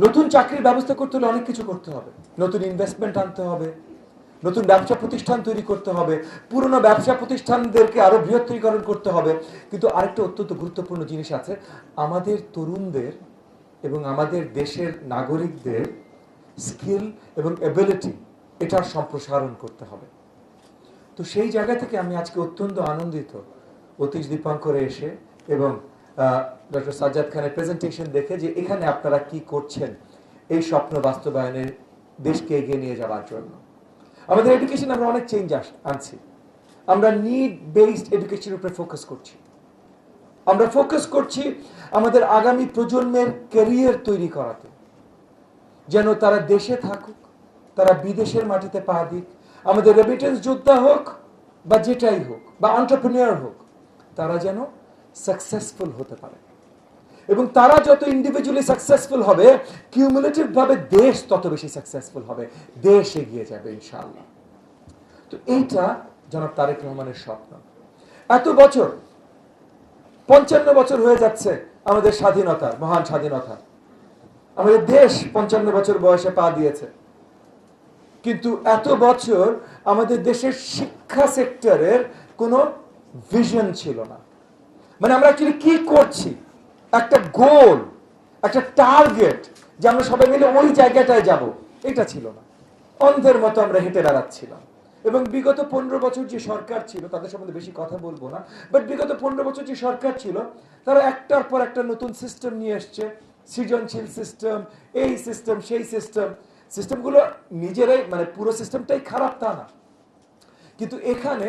নতুন চাকরির ব্যবস্থা করতে হলে অনেক কিছু করতে হবে, নতুন ইনভেস্টমেন্ট আনতে হবে, নতুন ব্যবসা প্রতিষ্ঠান তৈরি করতে হবে, পুরনো ব্যবসা প্রতিষ্ঠানদেরকে আরো বৃহত্তরীকরণ করতে হবে। কিন্তু আরেকটা অত্যন্ত গুরুত্বপূর্ণ জিনিস আছে, আমাদের তরুণদের এবং আমাদের দেশের নাগরিকদের স্কিল এবং এবিলিটি এটার সম্প্রসারণ করতে হবে। তো সেই জায়গা থেকে আমি আজকে অত্যন্ত আনন্দিত অতীশ দীপঙ্করে এসে এবং ডক্টর সাজ্জাদ খানের প্রেজেন্টেশন দেখে যে এখানে আপনারা কি করছেন এই স্বপ্ন বাস্তবায়নের দেশকে এগিয়ে নিয়ে যাওয়ার জন্য। আমাদের এডুকেশন আমরা অনেক চেঞ্জ আনছি, আমরা নিড বেসড এডুকেশনের উপরে ফোকাস করছি, আমরা ফোকাস করছি আমাদের আগামী প্রজন্মের ক্যারিয়ার তৈরি করাতে, যেন তারা দেশে থাকুক, তারা বিদেশের মাটিতে পা দিক, আমাদের রেমিটেন্স যোদ্ধা হোক বা যেটাই হোক বা এন্টারপ্রেনিউর হোক, তারা যেন সাকসেসফুল হতে পারে। এবং তারা যত ইন্ডিভিজুয়ালি সাকসেসফুল হবে, কিউমুলেটিভ ভাবে দেশ তত বেশি সাকসেসফুল হবে, দেশ এগিয়ে যাবে ইনশাআল্লাহ। তো এইটা জনাব তারেক রহমানের স্বপ্ন। এত বছর, 55 বছর হয়ে যাচ্ছে আমাদের স্বাধীনতার, মহান স্বাধীনতা, আমাদের দেশ 55 বছর বয়সে পা দিয়েছে, কিন্তু এত বছর আমাদের দেশের শিক্ষা সেক্টরের কোনো ভিশন ছিল না। মানে আমরা কি করছি, একটা গোল, একটা টার্গেট যে আমরা সবাই মিলে ওই জায়গাটায় যাব, এটা ছিল না। অন্ধের মতো আমরা হেঁটে বেড়াচ্ছিলাম। এবং বিগত 15 বছর যে সরকার ছিল, তাদের সম্বন্ধে বেশি কথা বলবো না, বাট বিগত 15 বছর যে সরকার ছিল, তারা একটার পর একটা নতুন সিস্টেম নিয়ে এসছে, সৃজনশীল সিস্টেম, এই সিস্টেম সেই সিস্টেম। সিস্টেমগুলো নিজেরাই, মানে পুরো সিস্টেমটাই খারাপ তা না, কিন্তু এখানে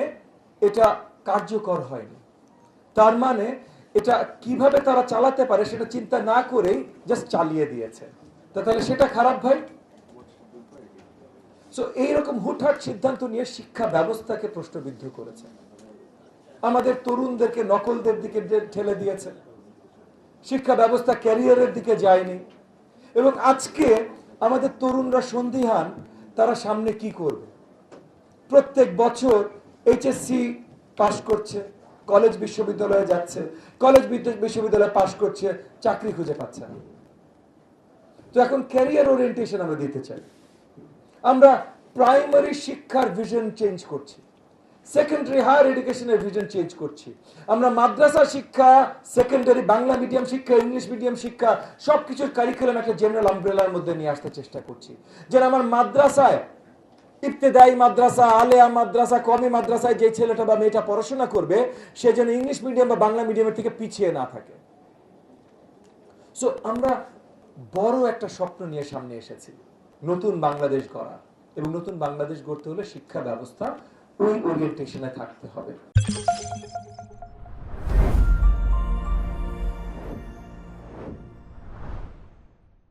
এটা কার্যকর হয়নি। তার মানে এটা কিভাবে তারা চালাতে পারে সেটা চিন্তা না করেই জাস্ট চালিয়ে দিয়েছে। তাহলে সেটা খারাপ ভাই। সো এইরকম হুটহাট সিদ্ধান্ত নিয়ে শিক্ষা ব্যবস্থাকে প্রশ্নবিদ্ধ করেছে, আমাদের তরুণদেরকে নকলদের দিকে ঠেলে দিয়েছে, শিক্ষা ব্যবস্থা ক্যারিয়ারের দিকে যায়নি। এবং আজকে আমাদের তরুণরা সন্দিহান তারা সামনে কি করবে। প্রত্যেক বছর এইচএসসি পাস করছে, কলেজ বিশ্ববিদ্যালয়ে যাচ্ছে, কলেজ বিশ্ববিদ্যালয়ে পাস করছে, চাকরি খুঁজে পাচ্ছে না। তো এখন ক্যারিয়ার ওরিয়েন্টেশন আমরা দিতে চাই। আমরা প্রাইমারি শিক্ষার ভিশন চেঞ্জ করছি, সেকেন্ডারি হায়ার এডুকেশনের ভিশন চেঞ্জ করছি, আমরা মাদ্রাসা শিক্ষা, সেকেন্ডারি বাংলা মিডিয়াম শিক্ষা, ইংলিশ মিডিয়াম শিক্ষা সবকিছুর কারিকুলাম একটা জেনারেল আমব্রেলার মধ্যে নিয়ে আসতে চেষ্টা করছি। যেন আমার মাদ্রাসায়, ইবতেদায়ী মাদ্রাসা, আলেয়া মাদ্রাসা, কমি মাদ্রাসায় যে ছেলেটা বা মেয়েটা পড়াশোনা করবে, সে যেন ইংলিশ মিডিয়াম বা বাংলা মিডিয়ামের থেকে পিছিয়ে না থাকে। সো আমরা বড় একটা স্বপ্ন নিয়ে সামনে এসেছি, নতুন বাংলাদেশ গড়া। এবং নতুন বাংলাদেশ গড়তে হলে শিক্ষা ব্যবস্থা ওই ওরিয়েন্টেশনে থাকতে হবে।